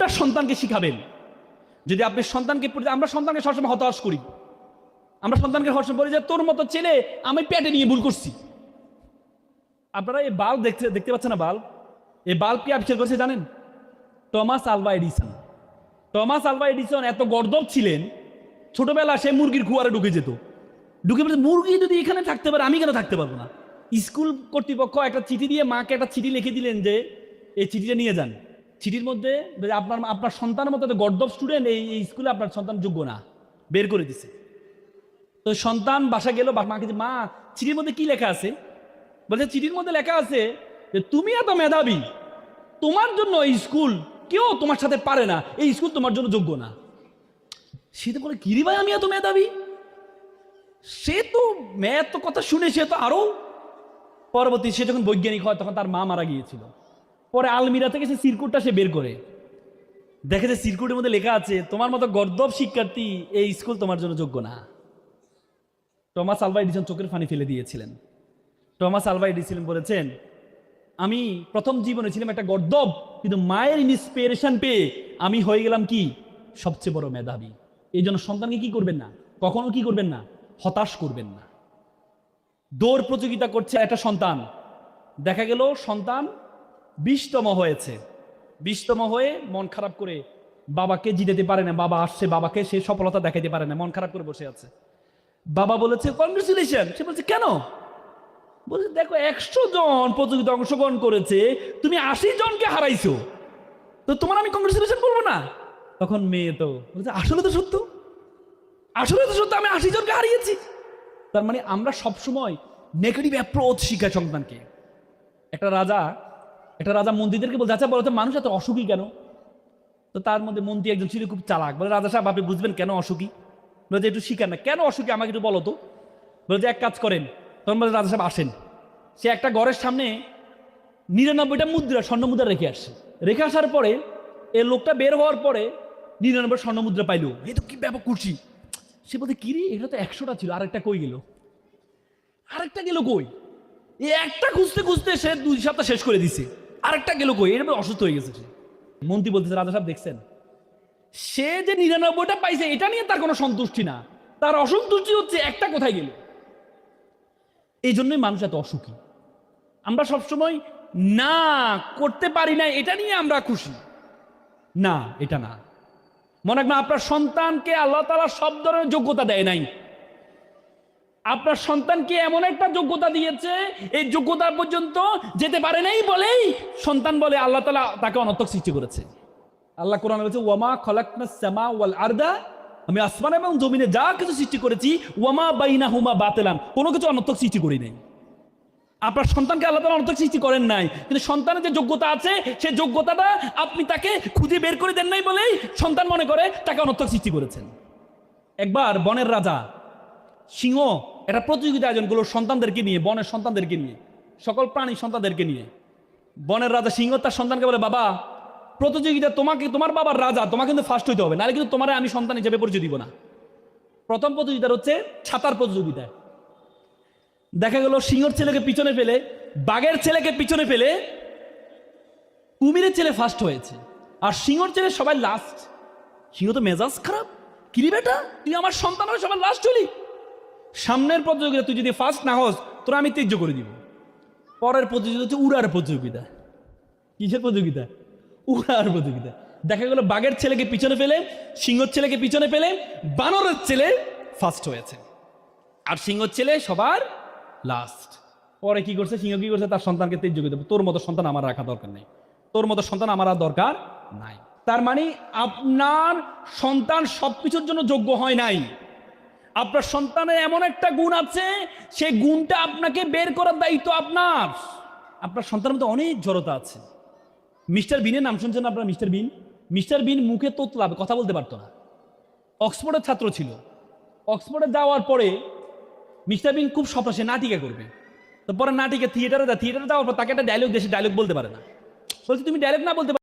কোনটা সন্তানকে শিখাবেন? যদি আপনি সন্তানকে, আমরা সন্তানকে সবসময় হতাশ করি, আমরা সন্তানকে সবসময় বলি যে তোর মতো ছেলে আমি পেটে নিয়ে ভুল করছি। আপনারা এই বাল্ব দেখতে পাচ্ছেন না? বাল্ব, এই বাল্ব কি আবিষ্কার করেছে জানেন? Thomas Alva Edison. Thomas Alva Edison এত গর্দভ ছিলেন, ছোটবেলা সে মুরগির খুয়ারে ঢুকে যেত। ঢুকে বলছে মুরগি যদি এখানে থাকতে পারে আমি কেন থাকতে পারবো না? স্কুল কর্তৃপক্ষ একটা চিঠি দিয়ে মাকে একটা চিঠি লিখে দিলেন যে এই চিঠিটা নিয়ে যান। চিঠির মধ্যে আপনার সন্তানের মতো গর্দভ স্টুডেন্ট এই স্কুলে আপনার সন্তান যোগ্য না, বের করে দিছে। তো সন্তান বাসা গেল, মাকে যে মা চিঠির মধ্যে কি লেখা আছে? বলছে চিঠির মধ্যে লেখা আছে যে তুমি এত মেধাবী, তোমার জন্য এই স্কুল কেউ তোমার সাথে পারে না, এই স্কুল তোমার জন্য যোগ্য না। সে তো বলে কিরি ভাই আমি এত মেধাবী? সে তো ম্যাথ কথা শুনে সে তো আরো পরবর্তী, সে যখন বৈজ্ঞানিক হয় তখন তার মা মারা গিয়েছিল। পরে আলমিরা থেকে সে সিরকুটটা সে বের করে দেখে যে সিরকুটের মধ্যে লেখা আছে তোমার মতো গর্দভ শিক্ষার্থী এই স্কুল তোমার জন্য যোগ্য না। টমাস আলভা এডিসন চোখের পানি ফেলে দিয়েছিলেন। টমাস আলভা এডিসন বলেছেন আমি প্রথম জীবনে ছিলাম একটা গর্দভ, কিন্তু মায়ের ইন্সপিরেশন পেয়ে আমি হয়ে গেলাম কি সবচেয়ে বড় মেধাবী। এই জন্য সন্তানকে কি করবেন না, কখনো কি করবেন না, হতাশ করবেন না। দৌড় প্রতিযোগিতা করছে একটা সন্তান, দেখা গেল সন্তান 20তম হয়েছে, 20তম হয়ে মন খারাপ করে বাবাকে জিতাতে পারে না। বাবা আসছে, বাবাকে সে সফলতা দেখাতে পারে না, মন খারাপ করে বসে আছে। বাবা বলেছে কংগ্রেচুলেশন। সে বলছে কেন? বলছে দেখো 100 জন প্রতিযোগিতা অংশগ্রহণ করেছে, তুমি 80 জনকে হারাইছো, তো তোমার আমি কংগ্রেচুলেশন বলবো না? তখন মেয়ে তো বলছে আসলে তো সত্য, আসলে তো সত্য, আমি 80 জনকে হারিয়েছি। তার মানে আমরা সবসময় নেগেটিভ অ্যাপ্রোচ শিখাই সন্তানকে। একটা রাজা মন্ত্রীদেরকে বলছে আচ্ছা বলো তো মানুষ এত অসুখী কেন? তো তার মধ্যে মন্ত্রী একজন ছিল খুব চালাক, বলে রাজা সাহেব আপনি বুঝবেন কেন অসুখী? বলে একটু শিখান না, কেন অসুখী আমাকে একটু বলো তো। বলে যে এক কাজ করেন। তখন বলে রাজা সাহেব আসেন, সে একটা ঘরের সামনে 99টা মুদ্রা, স্বর্ণ মুদ্রা রেখে আসছে। রেখে আসার পরে এই লোকটা বের হওয়ার পরে 99 স্বর্ণ মুদ্রা পাইলো। এই তো কি ব্যাপক খুশি। সে বলতে কিরে এটা তো 100টা ছিল, আরেকটা কই গেল? আরেকটা গেল কই? এই একটা খুঁজতে খুঁজতে সে 2 সপ্তাহ শেষ করে দিছে, আরেকটা গেল কই? এর অসুস্থ হয়ে গেছে সে। মন্ত্রী বলতেছে রাজা সাহেব দেখছেন, সে যে 99টা পাইছে এটা নিয়ে তার কোনো সন্তুষ্টি না, তার অসন্তুষ্টি হচ্ছে একটা কোথায় গেল। এই জন্যই মানুষ এত অসুখী। আমরা সবসময় না করতে পারি না এটা নিয়ে আমরা খুশি না, এটা না। মনে রাখবেন আপনার সন্তানকে আল্লাহ তাআলা সব ধরনের যোগ্যতা দেয় নাই। আপনার সন্তানকে এমন একটা যোগ্যতা দিয়েছে, এই যোগ্যতা পর্যন্ত যেতে পারে নাই বলেই সন্তান বলে আল্লাহ তাআলা তাকে অনর্থক সৃষ্টি করেছে। আল্লাহ কোরআনে বলেছে ওয়ামা খালাকনাস সামা ওয়াল আরদা, আমি আসমান এবং জমিনে যা কিছু সৃষ্টি করেছি ওয়ামা বাইনাহুমা বাতিলান, কোনো কিছু অনর্থক সৃষ্টি করি নাই। আপনার সন্তানকে আল্লাহ তাআলা অনর্থক সৃষ্টি করেন নাই, কিন্তু সন্তানের যে যোগ্যতা আছে সেই যোগ্যতাটা আপনি তাকে খুঁজে বের করে দেন নাই বলেই সন্তান মনে করে তাকে অনর্থক সৃষ্টি করেছেন। একবার বনের রাজা সিংহ একটা প্রতিযোগিতা আয়োজন করলো সন্তানদেরকে নিয়ে, বনের সন্তানদেরকে নিয়ে, সকল প্রাণী সন্তানদেরকে নিয়ে। বনের রাজা সিংহ তার সন্তানকে বলে বাবা প্রতিযোগিতা তোমাকে, তোমার বাবার রাজা, তোমাকে কিন্তু ফার্স্ট হইতে হবে, নাহলে কিন্তু তোমার আমি সন্তান হিসেবে পরিচয় দিব না। প্রথম প্রতিযোগিতা হচ্ছে ছাতার প্রতিযোগিতা। দেখা গেল সিংহর ছেলেকে পিছনে ফেলে, বাঘের ছেলেকে পিছনে ফেলে কুমিরের ছেলে ফার্স্ট হয়েছে, আর সিংহর ছেলে সবাই লাস্ট। সিংহ তো মেজাজ খারাপ, কিরি বেটা তুই আমার সন্তান হয়ে সবাই লাস্ট হলি, সামনের প্রতিযোগিতা তুই যদি ফার্স্ট না হস তোরা আমি ত্যায্য করে দিব। পরের প্রতিযোগিতা হচ্ছে উড়ার প্রতিযোগিতা। কিসের প্রতিযোগিতা? উড়ার প্রতিযোগিতা। দেখা গেল বাঘের ছেলেকে পিছনে ফেলে, সিংহর ছেলেকে পিছনে ফেলে বানরের ছেলে ফার্স্ট হয়েছে, আর সিংহর ছেলে সবার লাস্ট। পরে কি করছে সিংহ, কি করছে তার সন্তানকে ত্যায্য করে দেবে, তোর মতো সন্তান আমার রাখা দরকার নেই, তোর মতো সন্তান আমার আর দরকার নাই। তার মানে আপনার সন্তান সবকিছুর জন্য যোগ্য হয় নাই। আপনার সন্তানের এমন একটা গুণ আছে, সেই গুণটা আপনাকে বের করার দায়িত্ব আপনার। আপনার সন্তানের মধ্যে অনেক জড়তা আছে। মিস্টার বিনের নাম শুনছেন আপনারা? মিস্টার বিন মুখে তোতলাবে, কথা বলতে পারতো না। অক্সফোর্ডের ছাত্র ছিল। অক্সফোর্ডে যাওয়ার পরে মিস্টার বিন খুব স্বপ্ন সে নাটিকা করবে। তো পরে নাটিকা থিয়েটারে যাওয়ার পর তাকে একটা ডায়লগ দেশে ডায়লগ বলতে পারে না। বলছে তুমি ডায়লগ না বলতে